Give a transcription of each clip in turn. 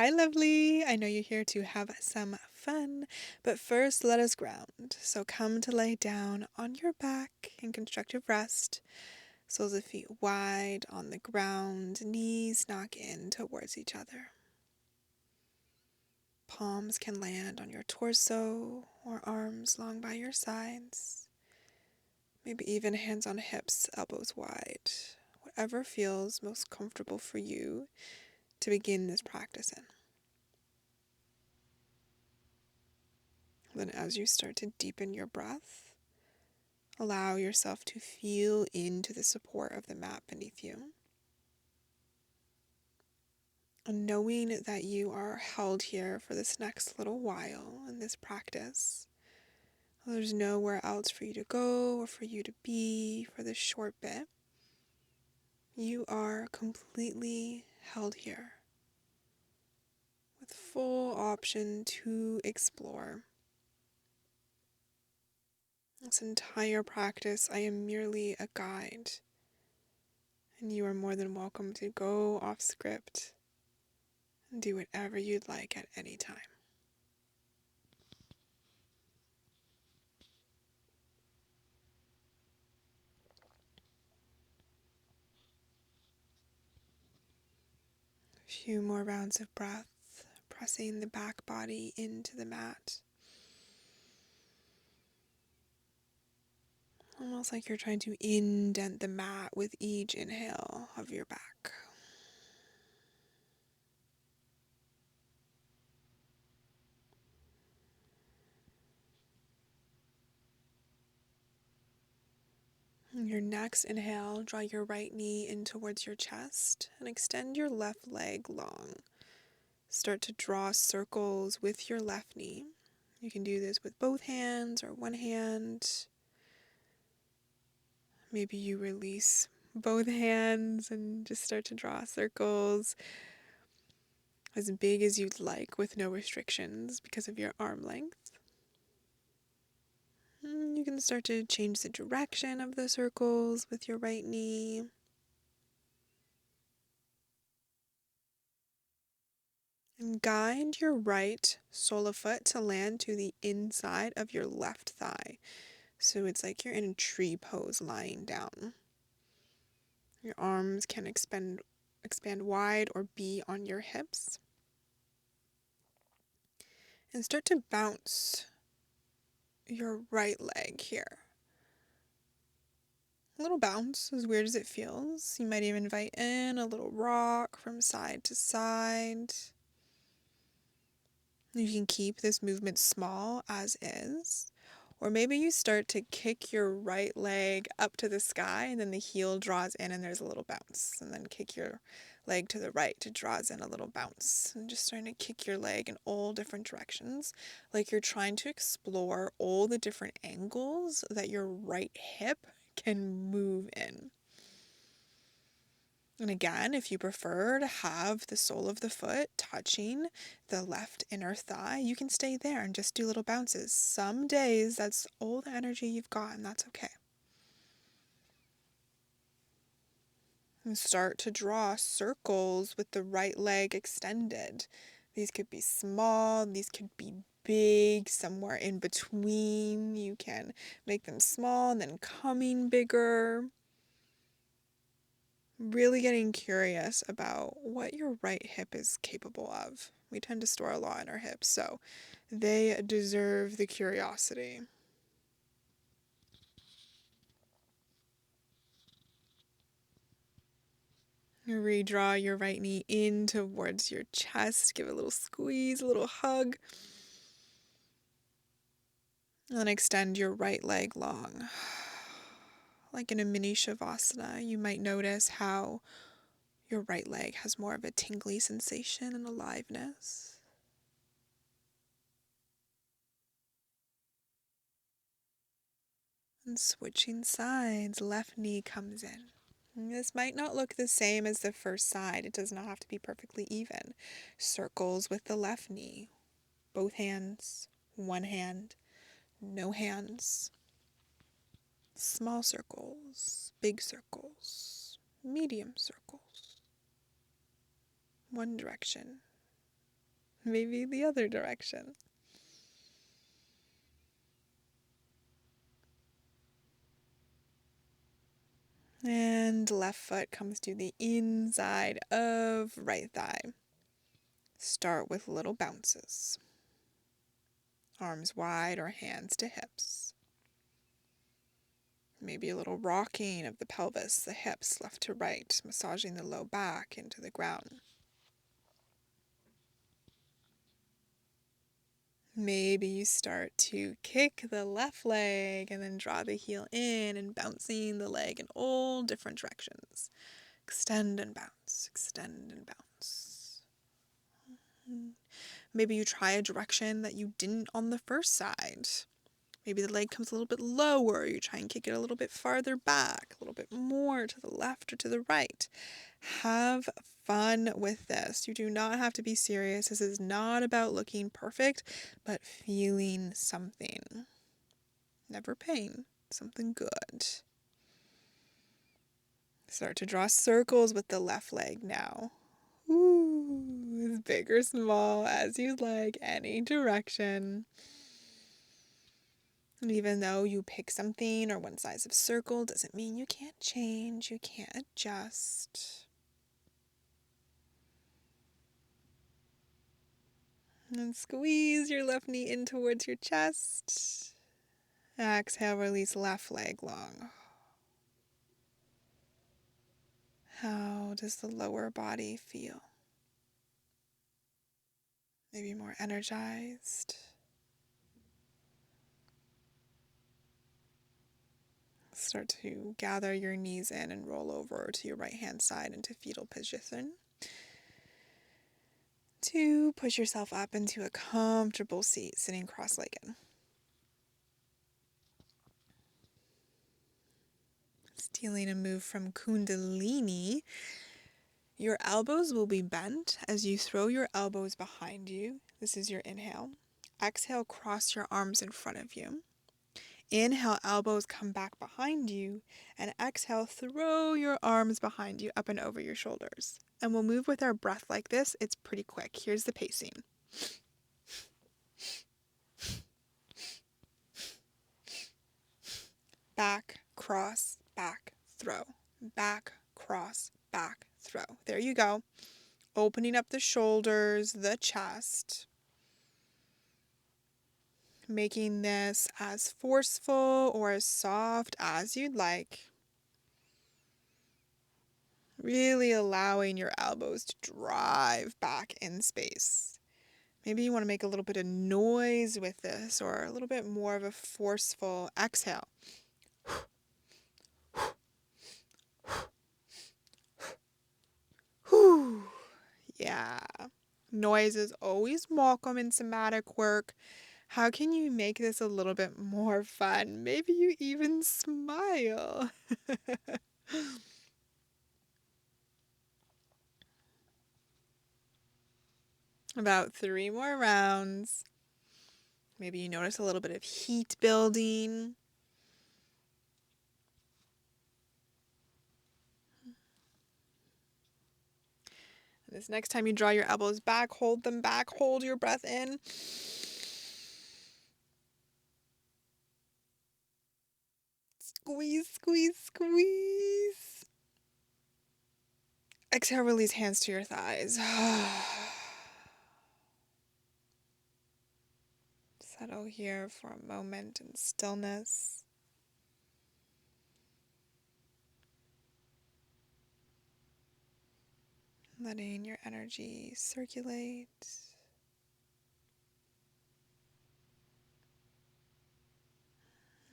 Hi, lovely. I know you're here to have some fun, but first let us ground. So come to lay down on your back in constructive rest, soles of feet wide on the ground, knees knock in towards each other. Palms can land on your torso or arms long by your sides. Maybe even hands on hips, elbows wide. Whatever feels most comfortable for you to begin this practice in. Then, as you start to deepen your breath, allow yourself to feel into the support of the mat beneath you. And knowing that you are held here for this next little while in this practice, there's nowhere else for you to go or for you to be for this short bit. You are completely held here with full option to explore. This entire practice, I am merely a guide, and you are more than welcome to go off script and do whatever you'd like at any time. A few more rounds of breath, pressing the back body into the mat. Almost like you're trying to indent the mat with each inhale of your back. Your next inhale, draw your right knee in towards your chest and extend your left leg long. Start to draw circles with your left knee. You can do this with both hands or one hand. Maybe you release both hands and just start to draw circles as big as you'd like with no restrictions because of your arm length. You can start to change the direction of the circles with your right knee. And guide your right sole of foot to land to the inside of your left thigh. So it's like you're in a tree pose lying down. Your arms can expand wide or be on your hips. And start to bounce your right leg here. A little bounce, as weird as it feels. You might even invite in a little rock from side to side. You can keep this movement small as is. Or maybe you start to kick your right leg up to the sky and then the heel draws in and there's a little bounce. And then kick your leg to the right to draws in a little bounce. And just starting to kick your leg in all different directions. Like you're trying to explore all the different angles that your right hip can move in. And again, if you prefer to have the sole of the foot touching the left inner thigh, you can stay there and just do little bounces. Some days that's all the energy you've got, and that's okay. And start to draw circles with the right leg extended. These could be small, these could be big, somewhere in between. You can make them small and then coming bigger. Really getting curious about what your right hip is capable of. We tend to store a lot in our hips, so they deserve the curiosity. Redraw your right knee in towards your chest. Give it a little squeeze, a little hug. And then extend your right leg long. Like in a mini shavasana, you might notice how your right leg has more of a tingly sensation and aliveness. And switching sides, left knee comes in. This might not look the same as the first side. It does not have to be perfectly even. Circles with the left knee. Both hands, one hand, no hands. Small circles, big circles, medium circles. One direction, Maybe the other direction. And left foot comes to the inside of right thigh. Start with little bounces. Arms wide or hands to hips. Maybe a little rocking of the pelvis, the hips left to right, massaging the low back into the ground. Maybe you start to kick the left leg and then draw the heel in and bouncing the leg in all different directions. Extend and bounce, extend and bounce. Maybe you try a direction that you didn't on the first side. Maybe the leg comes a little bit lower. You try and kick it a little bit farther back, a little bit more to the left or to the right. Have fun with this. You do not have to be serious. This is not about looking perfect, but feeling something. Never pain, something good. Start to draw circles with the left leg now. Ooh, as big or small as you'd like, any direction. And even though you pick something or one size of circle, doesn't mean you can't change, you can't adjust. And squeeze your left knee in towards your chest. Exhale, release left leg long. How does the lower body feel? Maybe more energized. Start to gather your knees in and roll over to your right hand side into fetal position. To push yourself up into a comfortable seat, sitting cross-legged. Stealing a move from Kundalini, your elbows will be bent as you throw your elbows behind you. This is your inhale. Exhale, cross your arms in front of you. Inhale, elbows come back behind you. And exhale, throw your arms behind you up and over your shoulders. And we'll move with our breath like this. It's pretty quick. Here's the pacing. Back, cross, back, throw. Back, cross, back, throw. There you go. Opening up the shoulders, the chest. Making this as forceful or as soft as you'd like. Really allowing your elbows to drive back in space. Maybe you want to make a little bit of noise with this or a little bit more of a forceful exhale. Whew. Yeah. Noise is always welcome in somatic work. How can you make this a little bit more fun? Maybe you even smile. About 3 more rounds. Maybe you notice a little bit of heat building. This next time you draw your elbows back, hold them back, hold your breath in. Squeeze, squeeze, squeeze. Exhale, release hands to your thighs. Settle here for a moment in stillness. Letting your energy circulate.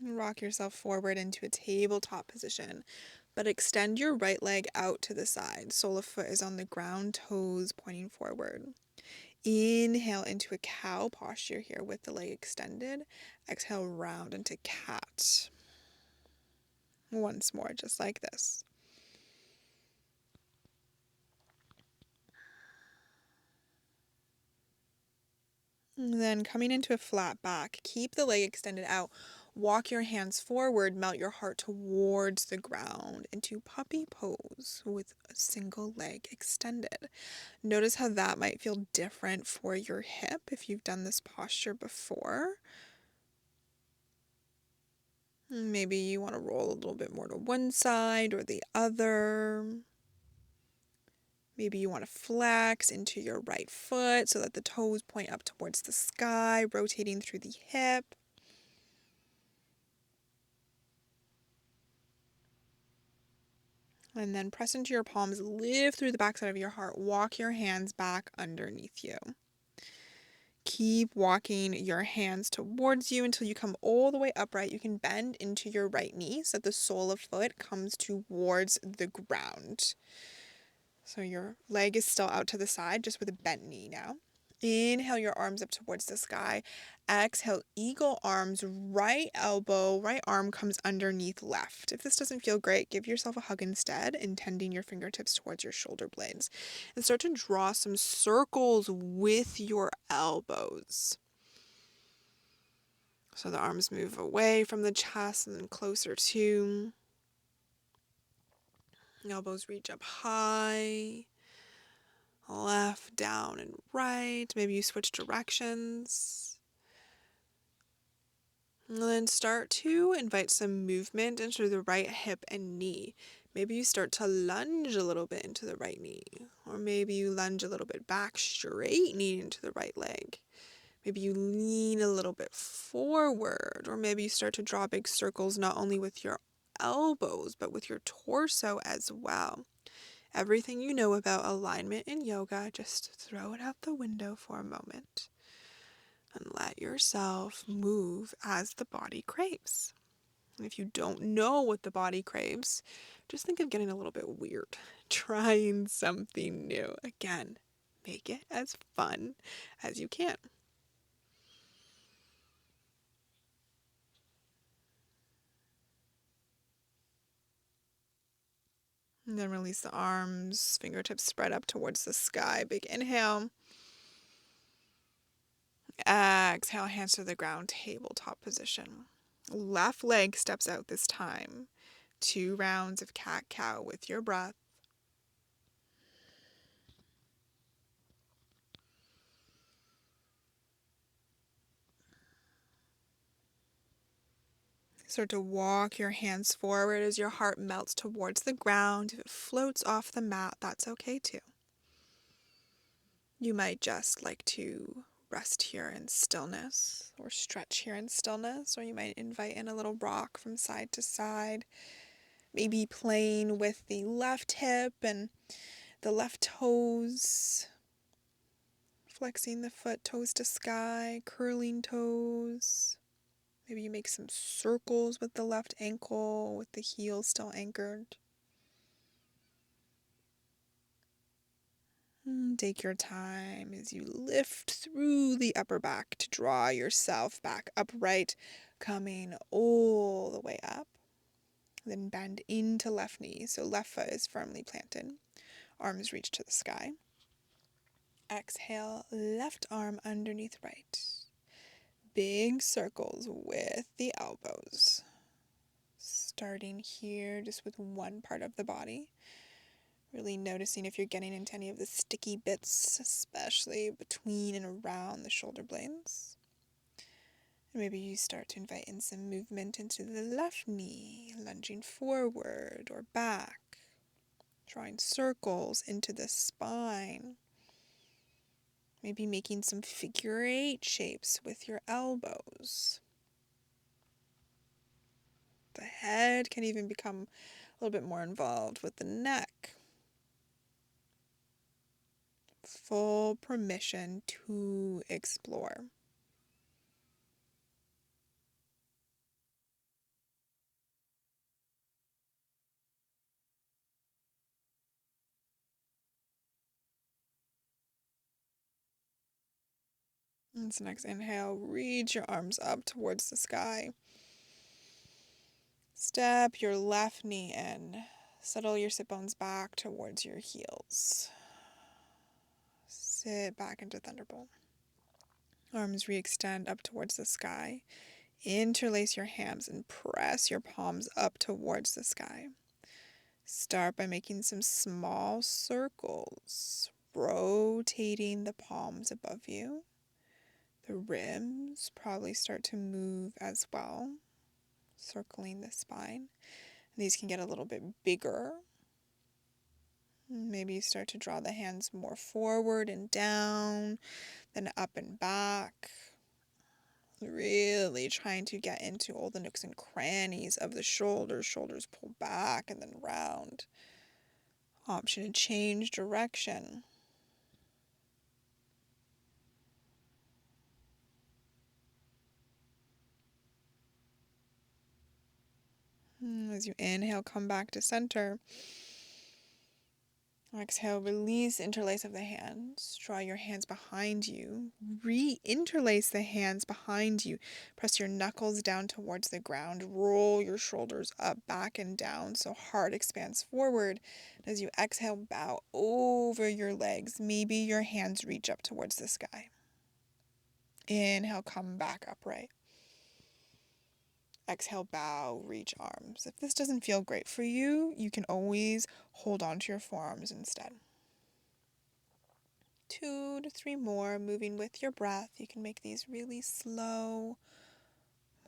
Rock yourself forward into a tabletop position, but extend your right leg out to the side. Sole of foot is on the ground, toes pointing forward. Inhale into a cow posture here with the leg extended. Exhale, round into cat. Once more, just like this. And then coming into a flat back, keep the leg extended out. Walk your hands forward, melt your heart towards the ground into puppy pose with a single leg extended. Notice how that might feel different for your hip if you've done this posture before. Maybe you want to roll a little bit more to one side or the other. Maybe you want to flex into your right foot so that the toes point up towards the sky, rotating through the hip. And then press into your palms, lift through the backside of your heart, walk your hands back underneath you. Keep walking your hands towards you until you come all the way upright. You can bend into your right knee so that the sole of foot comes towards the ground. So your leg is still out to the side, just with a bent knee now. Inhale your arms up towards the sky. Exhale, eagle arms, right elbow, right arm comes underneath left. If this doesn't feel great, give yourself a hug instead, intending your fingertips towards your shoulder blades. And start to draw some circles with your elbows. So the arms move away from the chest and then closer to. Elbows reach up high. Left, down, and right. Maybe you switch directions. And then start to invite some movement into the right hip and knee. Maybe you start to lunge a little bit into the right knee. Or maybe you lunge a little bit back, straight knee into the right leg. Maybe you lean a little bit forward. Or maybe you start to draw big circles not only with your elbows, but with your torso as well. Everything you know about alignment in yoga, just throw it out the window for a moment and let yourself move as the body craves. And if you don't know what the body craves, just think of getting a little bit weird, trying something new. Again, make it as fun as you can. And then release the arms, fingertips spread up towards the sky. Big inhale. Exhale, hands to the ground, tabletop position. Left leg steps out this time. 2 rounds of cat-cow with your breath. Start to walk your hands forward as your heart melts towards the ground. If it floats off the mat, that's okay too. You might just like to rest here in stillness or stretch here in stillness, or you might invite in a little rock from side to side, maybe playing with the left hip and the left toes, flexing the foot, toes to sky, curling toes. Maybe you make some circles with the left ankle with the heel still anchored. Take your time as you lift through the upper back to draw yourself back upright, coming all the way up. Then bend into left knee, so left foot is firmly planted. Arms reach to the sky. Exhale, left arm underneath right. Big circles with the elbows. Starting here just with one part of the body. Really noticing if you're getting into any of the sticky bits, especially between and around the shoulder blades. And maybe you start to invite in some movement into the left knee, lunging forward or back, drawing circles into the spine. Maybe making some figure 8 shapes with your elbows. The head can even become a little bit more involved with the neck. Full permission to explore. And so next inhale, reach your arms up towards the sky. Step your left knee in. Settle your sit bones back towards your heels. Sit back into Thunderbolt. Arms re-extend up towards the sky. Interlace your hands and press your palms up towards the sky. Start by making some small circles, rotating the palms above you. The rims probably start to move as well, circling the spine. And these can get a little bit bigger. Maybe you start to draw the hands more forward and down, then up and back. Really trying to get into all the nooks and crannies of the shoulders. Shoulders pull back and then round. Option to change direction. As you inhale, come back to center. Exhale, release, interlace of the hands. Draw your hands behind you. Re-interlace the hands behind you. Press your knuckles down towards the ground. Roll your shoulders up, back, and down so heart expands forward. As you exhale, bow over your legs. Maybe your hands reach up towards the sky. Inhale, come back upright. Exhale, bow, reach arms. If this doesn't feel great for you, you can always hold on to your forearms instead. 2 to 3 more, moving with your breath. You can make these really slow,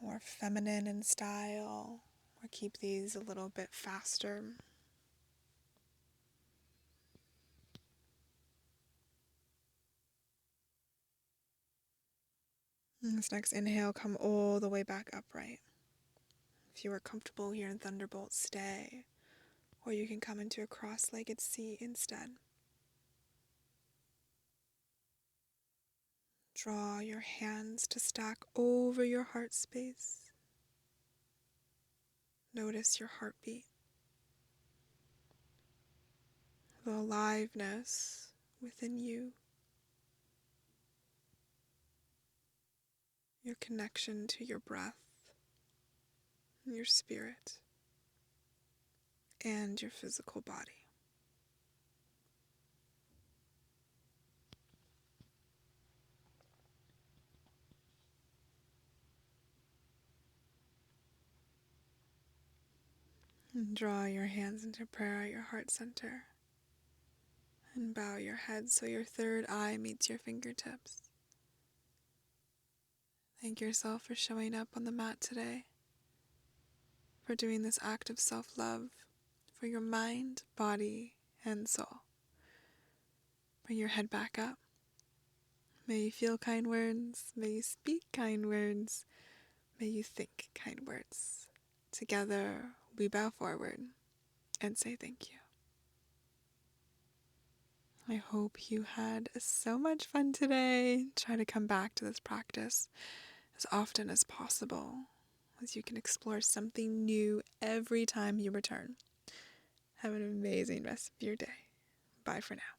more feminine in style, or keep these a little bit faster. And this next inhale, come all the way back upright. If you are comfortable here in Thunderbolt, stay, or you can come into a cross-legged seat instead. Draw your hands to stack over your heart space. Notice your heartbeat, the aliveness within you, your connection to your breath, your spirit, and your physical body. And draw your hands into prayer at your heart center. And bow your head so your third eye meets your fingertips. Thank yourself for showing up on the mat today, for doing this act of self-love for your mind, body, and soul. Bring your head back up. May you feel kind words. May you speak kind words. May you think kind words. Together, we bow forward and say thank you. I hope you had so much fun today. Try to come back to this practice as often as possible, as you can explore something new every time you return. Have an amazing rest of your day. Bye for now.